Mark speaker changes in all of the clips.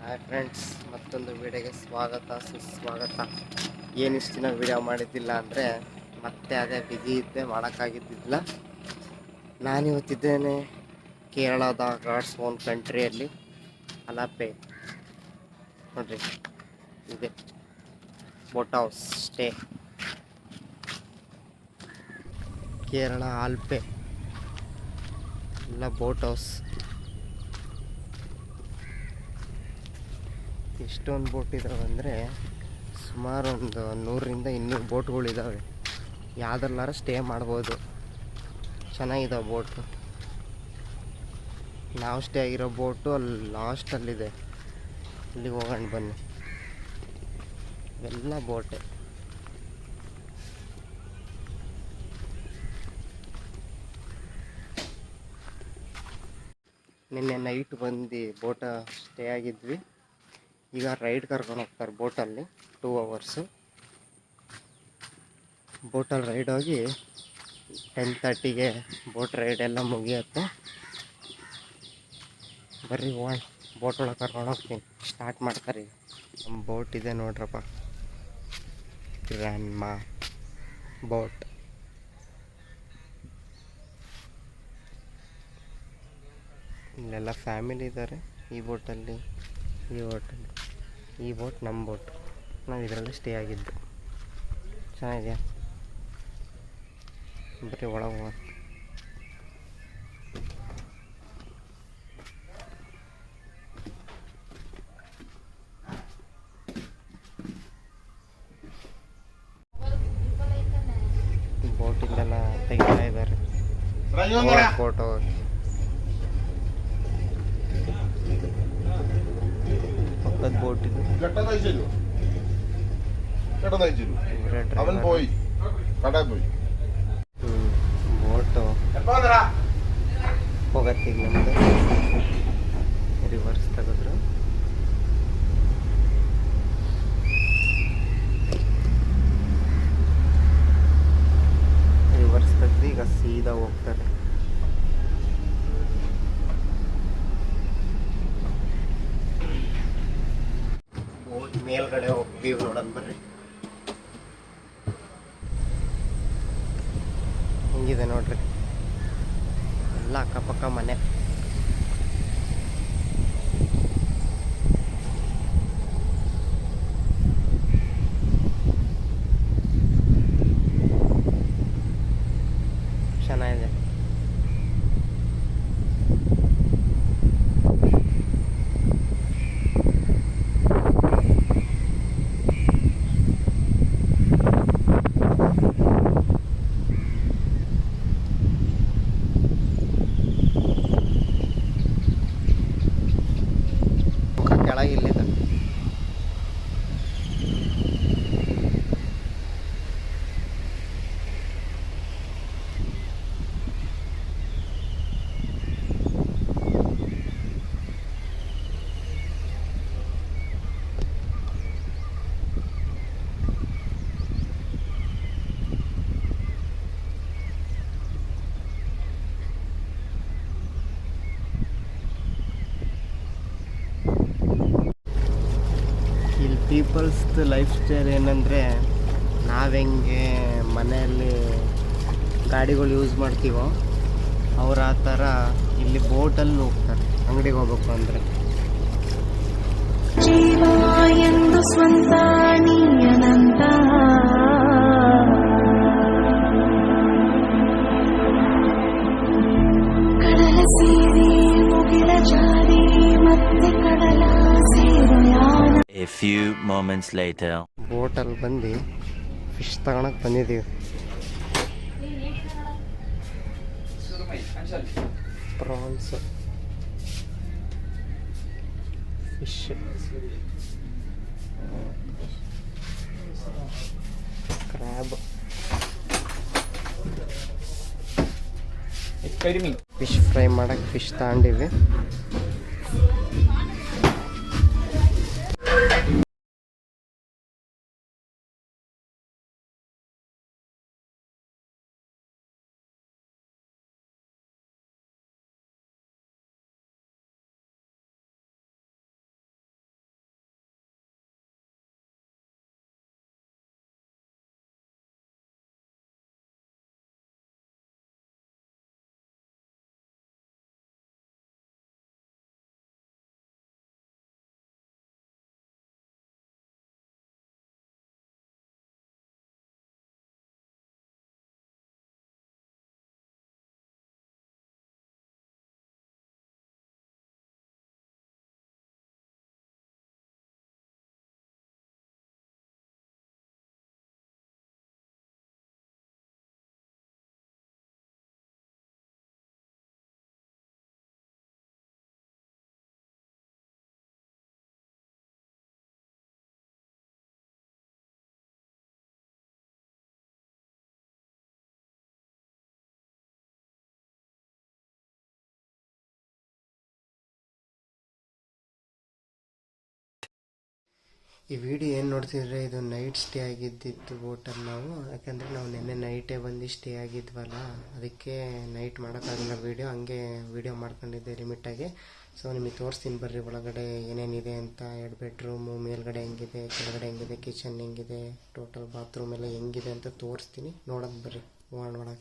Speaker 1: Hi friends, ಮತ್ತೊಂದು ವಿಡಿಯೋಗೆ ಸ್ವಾಗತ ಸುಸ್ವಾಗತ. ಏನಿಷ್ಟು ದಿನ ವಿಡಿಯೋ ಮಾಡಿದ್ದಿಲ್ಲ ಅಂದರೆ ಮತ್ತೆ ಅದೇ ಬ್ಯುಸಿ ಇದ್ದೆ, ಮಾಡೋಕ್ಕಾಗಿದ್ದಿಲ್ಲ. ನಾನಿವತ್ತಿದ್ದೇನೆ ಕೇರಳದ ಗಾಡ್ಸ್ ಓನ್ ಕಂಟ್ರಿಯಲ್ಲಿ, ಅಲಪೆ. ನೋಡ್ರಿ, ಇದೆ ಬೋಟ್ ಹೌಸ್ ಸ್ಟೇ, ಕೇರಳ ಆಲ್ಪೆ ಎಲ್ಲ ಬೋಟ್ ಹೌಸ್. ಎಷ್ಟೊಂದು ಬೋಟ್ ಇದಾವೆ ಅಂದರೆ ಸುಮಾರು ಒಂದು 100-200 ಬೋಟ್ಗಳಿದ್ದಾವೆ. ಯಾವುದ್ರಲ್ಲಾರ ಸ್ಟೇ ಮಾಡ್ಬೋದು. ಚೆನ್ನಾಗಿದ್ದಾವೆ ಬೋಟು. ನಾವು ಸ್ಟೇ ಆಗಿರೋ ಬೋಟು ಅಲ್ಲಿ ಲಾಸ್ಟಲ್ಲಿದೆ, ಅಲ್ಲಿಗೆ ಹೋಗೋಣ ಬನ್ನಿ. ಎಲ್ಲ ಬೋಟೆ. ನಿನ್ನೆ ನೈಟ್ ಬಂದು ಬೋಟ ಸ್ಟೇ ಆಗಿದ್ವಿ. ಈಗ ರೈಡ್ ಕರ್ಕೊಂಡು ಹೋಗ್ತಾರೆ ಬೋಟಲ್ಲಿ 2 ಅವರ್ಸು. ಬೋಟಲ್ಲಿ ರೈಡ್ ಹೋಗಿ 10:30ಗೆ ಬೋಟ್ ರೈಡ್ ಎಲ್ಲ ಮುಗಿಯುತ್ತೆ. ಬರ್ರಿ ಹೋಗೋಣ, ಬೋಟ್ ಒಳಗೆ ಕರ್ಕೊಂಡು ಹೋಗ್ತೀನಿ. ಸ್ಟಾರ್ಟ್ ಮಾಡ್ತಾರೆ ಈಗ. ನಮ್ಮ ಬೋಟ್ ಇದೆ ನೋಡ್ರಪ್ಪ, ಗ್ರ್ಯಾಂಡ್ ಮಾ ಬೋಟ್. ಇಲ್ಲೆಲ್ಲ ಫ್ಯಾಮಿಲಿ ಇದ್ದಾರೆ ಈ ಬೋಟಲ್ಲಿ. ಈ ಬೋಟ್ ನಮ್ಮ ಬೋಟ್. ನಾವು ಇದರಲ್ಲಿ ಸ್ಟೇ ಆಗಿದ್ದು. ಚೆನ್ನಾಗಿದೆ. ಬರೀ ಒಳಗೆ ಹೋಗೋಣ. ಬೋಟಿಂದೆಲ್ಲ ತೆಗಿತಾ ಇದ್ದಾರೆ ಫೋಟೋ. ಪಕ್ಕದ ಬೋಟ್ ಇದೆ. ಬೋಟು ಹೋಗತ್ತೀಗ ನಮ್ಮದು. ರಿವರ್ಸ್ ತೆಗೆದ್ರು. ರಿವರ್ಸ್ ತೆಗೆದು ಈಗ ಸೀದಾ ಹೋಗ್ತಾರೆ. ಬೋಟ್ ಮೇಲ್ಗಡೆ ಹೋಗ್ತೀವಿ ನೋಡೋಣ ಬರ್ರಿ. ಹಿಂಗಿದೆ ನೋಡ್ರಿ, ಎಲ್ಲ ಅಕ್ಕಪಕ್ಕ ಮನೆ. ಚೆನ್ನಾಗಿದೆ. ಕೆಳಗಿಲ್ಲಿದೆ. ಇಲ್ಲಿ ಪೀಪಲ್ಸ್ದು ಲೈಫ್ ಸ್ಟೈಲ್ ಏನಂದರೆ, ನಾವು ಹೆಂಗೆ ಮನೆಯಲ್ಲಿ ಗಾಡಿಗಳು ಯೂಸ್ ಮಾಡ್ತೀವೋ ಅವ್ರು ಆ ಥರ ಇಲ್ಲಿ ಬೋಟಲ್ಲಿ ಹೋಗ್ತಾರೆ ಅಂಗಡಿಗೆ ಹೋಗ್ಬೇಕು ಅಂದರೆ. ಜೀವ ಎಂದು ಸ್ವಂತ ನೀಯನಂತ ಕಡಲ ಸೇರಿ ಮುಗಿಲ ಜಾರಿ ಮತ್ತೆ ಕಡಲ ಸೇರೋ ಯಾನ.
Speaker 2: A few moments later.
Speaker 1: ಬೋಟಲ್ಲಿ ಬಂದು ಫಿಶ್ ತಗೊಳಕ್ಕೆ ಬಂದಿದ್ದೀವಿ. Prawns, fish, crab, fish fry ಮಾಡಕ್ಕೆ ಫಿಶ್ ತಗೊಂಡಿವಿ. ಈ ವಿಡಿಯೋ ಏನು ನೋಡ್ತಿದ್ರೆ ಇದು ನೈಟ್ ಸ್ಟೇ ಆಗಿದ್ದಿತ್ತು ಬೋಟಲ್ಲಿ ನಾವು, ಯಾಕಂದರೆ ನಾವು ನಿನ್ನೆ ನೈಟೇ ಬಂದು ಸ್ಟೇ ಆಗಿದ್ವಲ್ಲ, ಅದಕ್ಕೆ ನೈಟ್ ಮಾಡೋಕ್ಕಾಗಲ್ಲ ವೀಡಿಯೋ, ಹಂಗೆ ವೀಡಿಯೋ ಮಾಡ್ಕೊಂಡಿದ್ದೆ ಲಿಮಿಟಾಗಿ. ಸೊ ನಿಮಗೆ ತೋರಿಸ್ತೀನಿ ಬರ್ರಿ ಒಳಗಡೆ ಏನೇನಿದೆ ಅಂತ. 2 ಬೆಡ್ರೂಮು, ಮೇಲ್ಗಡೆ ಹೆಂಗಿದೆ, ಕೆಳಗಡೆ ಹೆಂಗಿದೆ, ಕಿಚನ್ ಹೆಂಗಿದೆ, ಟೋಟಲ್ ಬಾತ್ರೂಮ್ ಎಲ್ಲ ಹೆಂಗಿದೆ ಅಂತ ತೋರಿಸ್ತೀನಿ. ನೋಡೋದು ಬರ್ರಿ ಒಳಗೆ.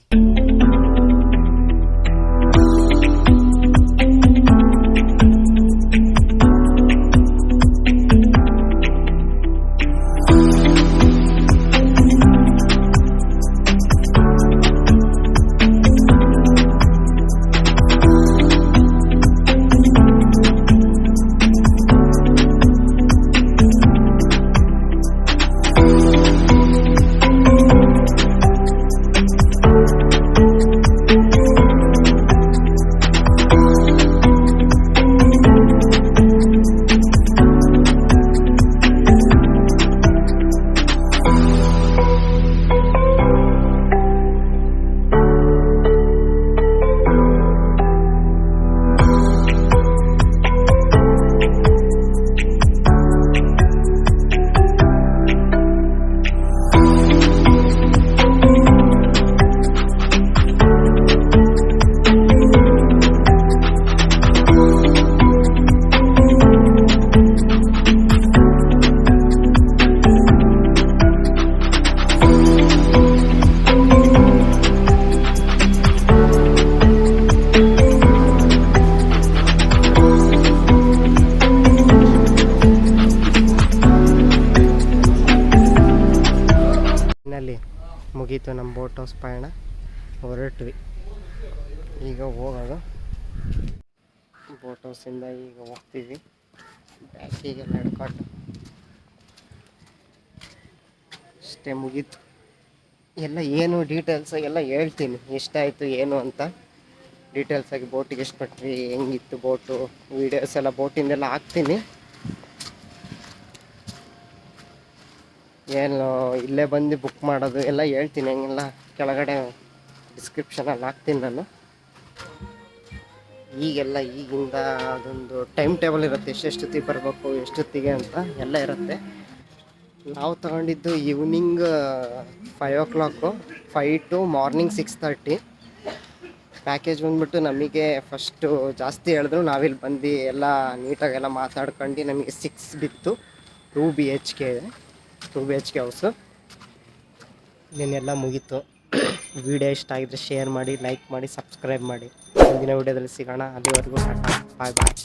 Speaker 1: ಮುಗೀತು ನಮ್ಮ ಬೋಟ್ ಹೌಸ್ ಪಯಣ, ಹೊರಟ್ವಿ. ಈಗ ಹೋಗೋದು ಬೋಟ್ ಹೌಸಿಂದ. ಈಗ ಹೋಗ್ತೀವಿ ಬ್ಯಾಕಿಗೆಲ್ಲ ಹಿಡ್ಕೊಂಡು. ಅಷ್ಟೇ ಮುಗೀತು. ಎಲ್ಲ ಏನು ಡೀಟೇಲ್ಸ್ ಎಲ್ಲ ಹೇಳ್ತೀನಿ, ಎಷ್ಟಾಯಿತು ಏನು ಅಂತ ಡೀಟೇಲ್ಸಾಗಿ. ಬೋಟಿಗೆ ಎಷ್ಟು ಕೊಟ್ವಿ, ಹೆಂಗಿತ್ತು ಬೋಟು, ವೀಡಿಯೋಸ್ ಎಲ್ಲ ಬೋಟಿಂದೆಲ್ಲ ಹಾಕ್ತೀನಿ. ಏನು ಇಲ್ಲೇ ಬಂದು ಬುಕ್ ಮಾಡೋದು ಎಲ್ಲ ಹೇಳ್ತೀನಿ, ಹಂಗೆಲ್ಲ ಕೆಳಗಡೆ ಡಿಸ್ಕ್ರಿಪ್ಷನಲ್ಲಿ ಹಾಕ್ತೀನಿ ನಾನು. ಈಗೆಲ್ಲ ಈಗಿಂದ ಅದೊಂದು ಟೈಮ್ ಟೇಬಲ್ ಇರುತ್ತೆ, ಎಷ್ಟೊತ್ತಿಗೆ ಬರಬೇಕು ಎಷ್ಟೊತ್ತಿಗೆ ಅಂತ ಎಲ್ಲ ಇರುತ್ತೆ. ನಾವು ತಗೊಂಡಿದ್ದು evening 5 o'clock, 5 to morning 6:30. Package ಬಂದ್ಬಿಟ್ಟು ನಮಗೆ ಫಸ್ಟು ಜಾಸ್ತಿ ಹೇಳಿದ್ರು, ನಾವಿಲ್ಲಿ ಬಂದು ಎಲ್ಲ ನೀಟಾಗೆಲ್ಲ ಮಾತಾಡ್ಕೊಂಡು ನಮಗೆ 6 ಬಿತ್ತು. 2 BHK ಇದೆ, 2 BHK ಹೌಸು. ಇನ್ನೆಲ್ಲ ಮುಗೀತು. ವಿಡಿಯೋ ಇಷ್ಟ ಆಗಿದ್ರೆ ಶೇರ್ ಮಾಡಿ, ಲೈಕ್ ಮಾಡಿ, ಸಬ್ಸ್ಕ್ರೈಬ್ ಮಾಡಿ. ಮುಂದಿನ ವಿಡಿಯೋದಲ್ಲಿ ಸಿಗೋಣ. ಅಲ್ಲಿವರೆಗೂ ಬಾಯ್ ಬಾಯ್.